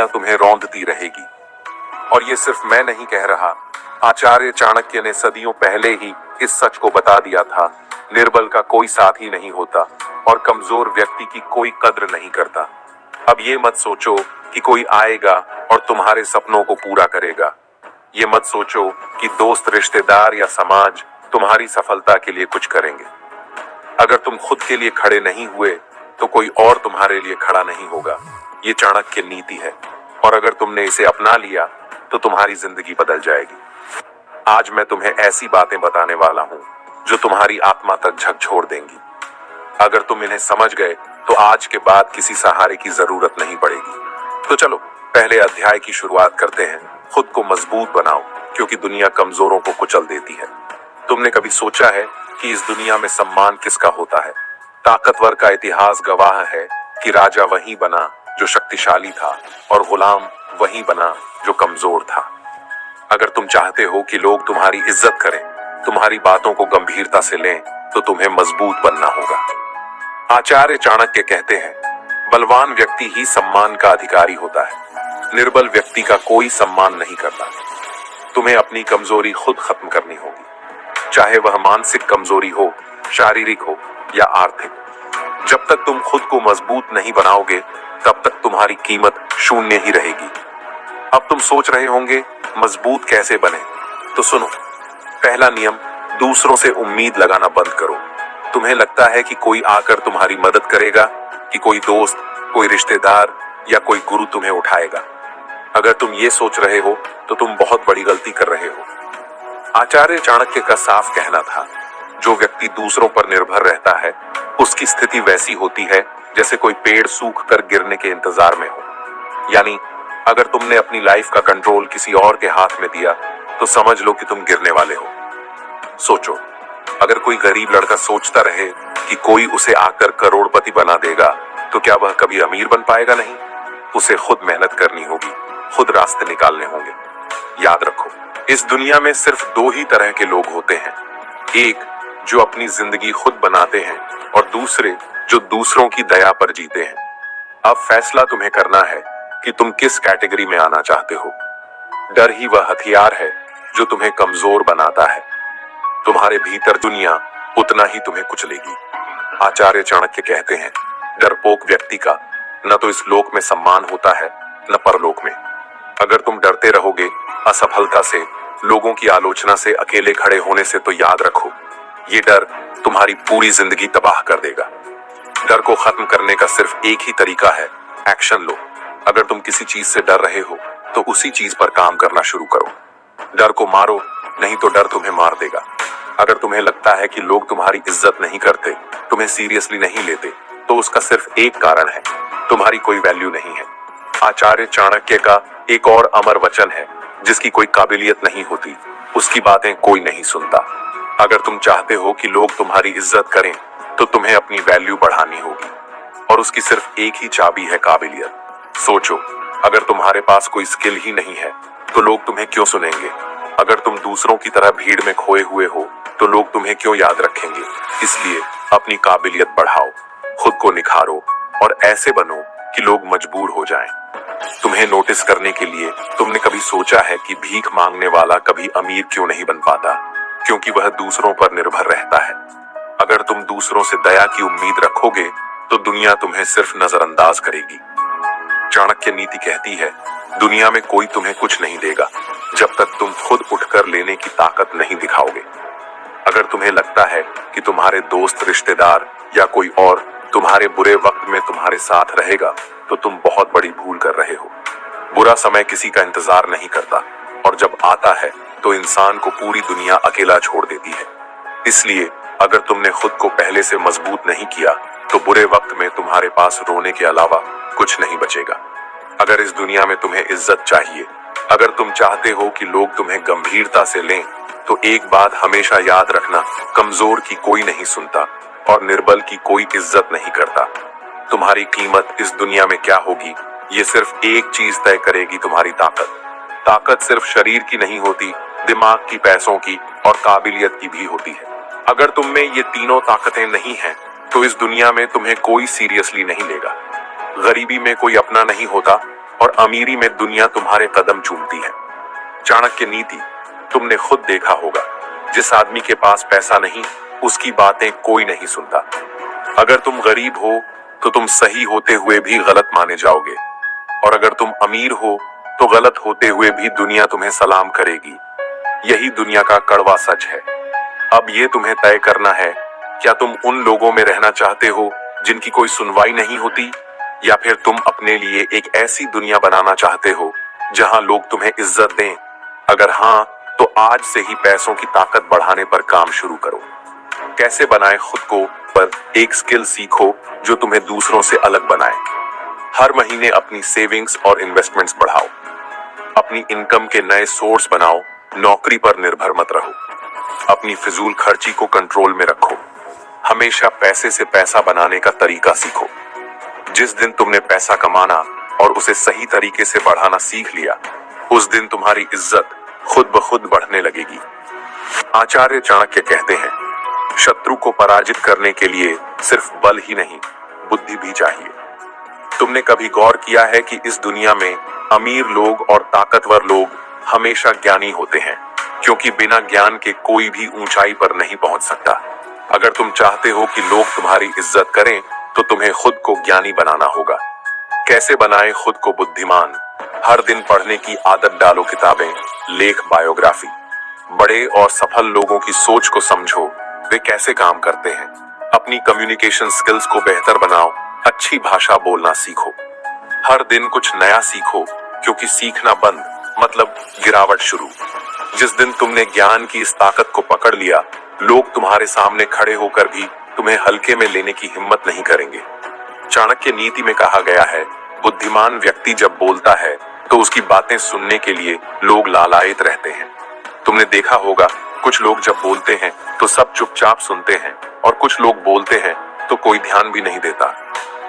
दुनिया तुम्हें रौंदती रहेगी। और ये सिर्फ मैं नहीं कह रहा, आचार्य चाणक्य ने सदियों पहले ही इस सच को बता दिया था, निर्बल का कोई साथी नहीं होता और कमजोर व्यक्ति की कोई कद्र नहीं करता। अब ये मत सोचो कि कोई आएगा और तुम्हारे सपनों को पूरा करेगा। ये मत सोचो कि दोस्त, रिश्तेदार या समाज तुम्हारी सफलता के लिए कुछ करेंगे। अगर तुम खुद के लिए खड़े नहीं हुए तो कोई और तुम्हारे लिए खड़ा नहीं होगा। ये चाणक्य नीति है और अगर तुमने इसे अपना लिया तो तुम्हारी जिंदगी बदल जाएगी। आज मैं तुम्हें ऐसी बातें बताने वाला हूं जो तुम्हारी आत्मा तक झकझोर देंगी। अगर तुम इन्हें समझ गए तो आज के बाद किसी सहारे की जरूरत नहीं पड़ेगी। तो चलो पहले अध्याय की शुरुआत करते हैं। खुद को मजबूत बनाओ क्योंकि दुनिया कमजोरों को कुचल देती है। तुमने कभी सोचा है कि इस दुनिया में सम्मान किसका होता है? ताकतवर का इतिहास गवाह है कि राजा वही बना जो शक्तिशाली था और गुलाम वही बना जो कमजोर था। अगर तुम चाहते हो कि लोग तुम्हारी इज्जत करें, तुम्हारी बातों को गंभीरता से लें, तो तुम्हें मजबूत बनना होगा। आचार्य चाणक्य कहते हैं, बलवान व्यक्ति ही सम्मान का अधिकारी होता है। निर्बल व्यक्ति का कोई सम्मान नहीं करता। तुम्हें अपनी कमजोरी खुद खत्म करनी होगी, चाहे वह मानसिक कमजोरी हो, शारीरिक हो या आर्थिक। जब तक तुम खुद को मजबूत नहीं बनाओगे तब तक तुम्हारी कीमत शून्य ही रहेगी। अब तुम सोच रहे होंगे मजबूत कैसे बने? तो सुनो, पहला नियम, दूसरों से उम्मीद लगाना बंद करो। तुम्हें लगता है कि कोई आकर तुम्हारी मदद करेगा, कि कोई दोस्त, कोई रिश्तेदार या कोई गुरु तुम्हें उठाएगा। अगर तुम ये सोच रहे हो तो तुम बहुत बड़ी गलती कर रहे हो। आचार्य चाणक्य का साफ कहना था, जो व्यक्ति दूसरों पर निर्भर रहता है उसकी स्थिति वैसी होती है जैसे कोई पेड़ सूख कर गिरने के इंतजार में हो। यानी अगर तुमने अपनी लाइफ का कंट्रोल किसी और के हाथ में दिया तो समझ लो कि तुम गिरने वाले हो। सोचो, अगर कोई गरीब लड़का सोचता रहे कि कोई उसे आकर करोड़पति बना देगा तो क्या वह कभी अमीर बन पाएगा? नहीं। उसे खुद मेहनत करनी होगी, खुद रास्ते निकालने होंगे। याद रखो, इस दुनिया में सिर्फ दो ही तरह के लोग होते हैं, एक जो अपनी जिंदगी खुद बनाते हैं और दूसरे जो दूसरों की दया पर जीते हैं। अब फैसला तुम्हें करना है कि तुम किस कैटेगरी में आना चाहते हो। डर ही वह हथियार है जो तुम्हें कमजोर बनाता है। तुम्हारे भीतर दुनिया उतना ही तुम्हें कुचलेगी। आचार्य चाणक्य कहते हैं, डरपोक व्यक्ति का न तो इस लोक में सम्मान होता है न परलोक में। अगर तुम डरते रहोगे असफलता से, लोगों की आलोचना से, अकेले खड़े होने से, तो याद रखो, ये डर तुम्हारी पूरी जिंदगी तबाह कर देगा। डर को खत्म करने का सिर्फ एक ही तरीका है, एक्शन लो। अगर तुम किसी चीज से डर रहे हो तो उसी चीज पर काम करना शुरू करो। डर को मारो, नहीं तो डर तुम्हें मार देगा। अगर तुम्हें लगता है कि लोग तुम्हारी इज्जत नहीं करते, तुम्हें सीरियसली नहीं लेते, तो उसका सिर्फ एक कारण है, तुम्हारी कोई वैल्यू नहीं है। आचार्य चाणक्य का एक और अमर वचन है, जिसकी कोई काबिलियत नहीं होती उसकी बातें कोई नहीं सुनता। अगर तुम चाहते हो कि लोग तुम्हारी इज्जत करें तो तुम्हें अपनी वैल्यू बढ़ानी होगी और उसकी सिर्फ एक ही चाबी है, काबिलियत। सोचो, अगर तुम्हारे पास कोई स्किल ही नहीं है तो लोग तुम्हें क्यों सुनेंगे? अगर तुम दूसरों की तरह भीड़ में खोए हुए हो तो लोग तुम्हें क्यों याद रखेंगे? इसलिए अपनी काबिलियत बढ़ाओ, खुद को निखारो और ऐसे बनो कि लोग मजबूर हो जाएं तुम्हें नोटिस करने के लिए। तुमने कभी सोचा है कि भीख मांगने वाला कभी अमीर क्यों नहीं बन पाता? क्योंकि वह दूसरों पर निर्भर रहता है। अगर तुम दूसरों से दया की उम्मीद रखोगे तो दुनिया तुम्हें सिर्फ नजरअंदाज करेगी। चाणक्य नीति कहती है, दुनिया में कोई तुम्हें कुछ नहीं देगा जब तक तुम खुद उठकर लेने की ताकत नहीं दिखाओगे। अगर तुम्हें लगता है कि तुम्हारे दोस्त, रिश्तेदार या कोई और तुम्हारे बुरे वक्त में तुम्हारे साथ रहेगा तो तुम बहुत बड़ी भूल कर रहे हो। बुरा समय किसी का इंतजार नहीं करता और जब आता है तो इंसान को पूरी दुनिया अकेला छोड़ देती है। इसलिए अगर तुमने खुद को पहले से मजबूत नहीं किया तो बुरे वक्त में तुम्हारे पास रोने के अलावा कुछ नहीं बचेगा। अगर इस दुनिया में तुम्हें इज्जत चाहिए, अगर तुम चाहते हो कि लोग तुम्हें गंभीरता से लें, तो एक बात हमेशा याद रखना, कमजोर की कोई नहीं सुनता और निर्बल की कोई इज्जत नहीं करता। तुम्हारी कीमत इस दुनिया में क्या होगी, ये सिर्फ एक चीज तय करेगी, तुम्हारी ताकत। ताकत सिर्फ शरीर की नहीं होती, दिमाग की, पैसों की और काबिलियत की भी होती है। अगर तुम में ये तीनों ताकतें नहीं हैं, तो इस दुनिया में तुम्हें कोई सीरियसली नहीं लेगा। गरीबी में कोई अपना नहीं होता और अमीरी में दुनिया तुम्हारे कदम चूमती है। चाणक्य नीति तुमने खुद देखा होगा, जिस आदमी के पास पैसा नहीं उसकी बातें कोई नहीं सुनता। अगर तुम गरीब हो तो तुम सही होते हुए भी गलत माने जाओगे, और अगर तुम अमीर हो तो गलत होते हुए भी दुनिया तुम्हें सलाम करेगी। यही दुनिया का कड़वा सच है। अब ये तुम्हें तय करना है, क्या तुम उन लोगों में रहना चाहते हो जिनकी कोई सुनवाई नहीं होती, या फिर तुम अपने लिए एक ऐसी दुनिया बनाना चाहते हो जहां लोग तुम्हें इज्जत दें। अगर हाँ, तो आज से ही पैसों की ताकत बढ़ाने पर काम शुरू करो। कैसे बनाए खुद को पर एक स्किल सीखो जो तुम्हें दूसरों से अलग बनाए। हर महीने अपनी सेविंग्स और इन्वेस्टमेंट्स बढ़ाओ। अपनी इनकम के नए सोर्स बनाओ, नौकरी पर निर्भर मत रहो। अपनी फिजूल खर्ची को कंट्रोल में रखो। हमेशा पैसे से पैसा बनाने का तरीका सीखो। जिस दिन तुमने पैसा कमाना और उसे सही तरीके से बढ़ाना सीख लिया, उस दिन तुम्हारी इज्जत खुद ब खुद बढ़ने लगेगी। आचार्य चाणक्य कहते हैं, शत्रु को पराजित करने के लिए सिर्फ बल ही नहीं, बुद्धि भी चाहिए। तुमने कभी गौर किया है कि इस दुनिया में अमीर लोग और ताकतवर लोग हमेशा ज्ञानी होते हैं, क्योंकि बिना ज्ञान के कोई भी ऊंचाई पर नहीं पहुंच सकता। अगर तुम चाहते हो कि लोग तुम्हारी इज्जत करें, तो तुम्हें खुद को ज्ञानी बनाना होगा। कैसे बनाए खुद को बुद्धिमान? हर दिन पढ़ने की आदत डालो, किताबें, लेख, बायोग्राफी। बड़े और सफल लोगों की सोच को समझो, वे कैसे काम करते हैं। अपनी कम्युनिकेशन स्किल्स को बेहतर बनाओ, अच्छी भाषा बोलना सीखो। हर दिन कुछ नया सीखो, क्योंकि सीखना बंद मतलब गिरावट शुरू। जिस दिन तुमने ज्ञान की इस ताकत को पकड़ लिया, लोग तुम्हारे सामने खड़े होकर भी तुम्हें हल्के में लेने की हिम्मत नहीं करेंगे। चाणक्य नीति में कहा गया है, बुद्धिमान व्यक्ति जब बोलता है तो उसकी बातें सुनने के लिए लोग लालायित रहते हैं। तुमने देखा होगा, कुछ लोग जब बोलते हैं तो सब चुपचाप सुनते हैं, और कुछ लोग बोलते हैं तो कोई ध्यान भी नहीं देता।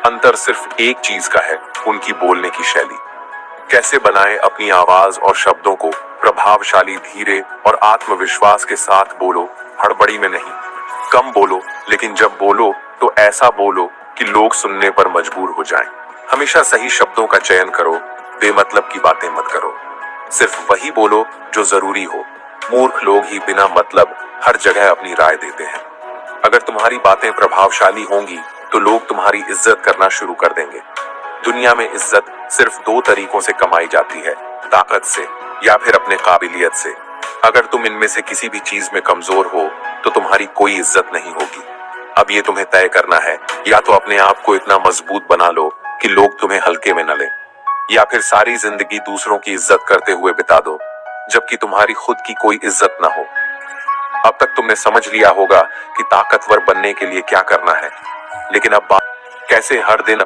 अंतर सिर्फ एक चीज का है, उनकी बोलने की शैली। कैसे बनाए अपनी आवाज और शब्दों को प्रभावशाली, धीरे और आत्मविश्वास के साथ बोलो, हड़बड़ी में नहीं। कम बोलो, लेकिन जब बोलो तो ऐसा बोलो कि लोग सुनने पर मजबूर हो जाएं। हमेशा सही शब्दों का चयन करो, बेमतलब की बातें मत करो। सिर्फ वही बोलो जो जरूरी हो। मूर्ख लोग ही बिना मतलब हर जगह अपनी राय देते हैं। अगर तुम्हारी बातें प्रभावशाली होंगी तो लोग तुम्हारी इज्जत करना शुरू कर देंगे। दुनिया में इज्जत सिर्फ दो तरीकों से कमाई जाती है, ताकत से या फिर अपने काबिलियत से। अगर तुम इनमें से किसी भी चीज में कमजोर हो तो तुम्हारी कोई इज्जत नहीं होगी। अब ये तुम्हें तय करना है, या तो अपने आप को इतना मजबूत बना लो कि लोग तुम्हें हल्के में न लें, या फिर सारी जिंदगी दूसरों की इज्जत करते हुए बिता दो, जबकि तुम्हारी खुद की कोई इज्जत ना हो। अब तक तुमने समझ लिया होगा कि ताकतवर बनने के लिए क्या करना है, लेकिन अब बात कैसे हर दिन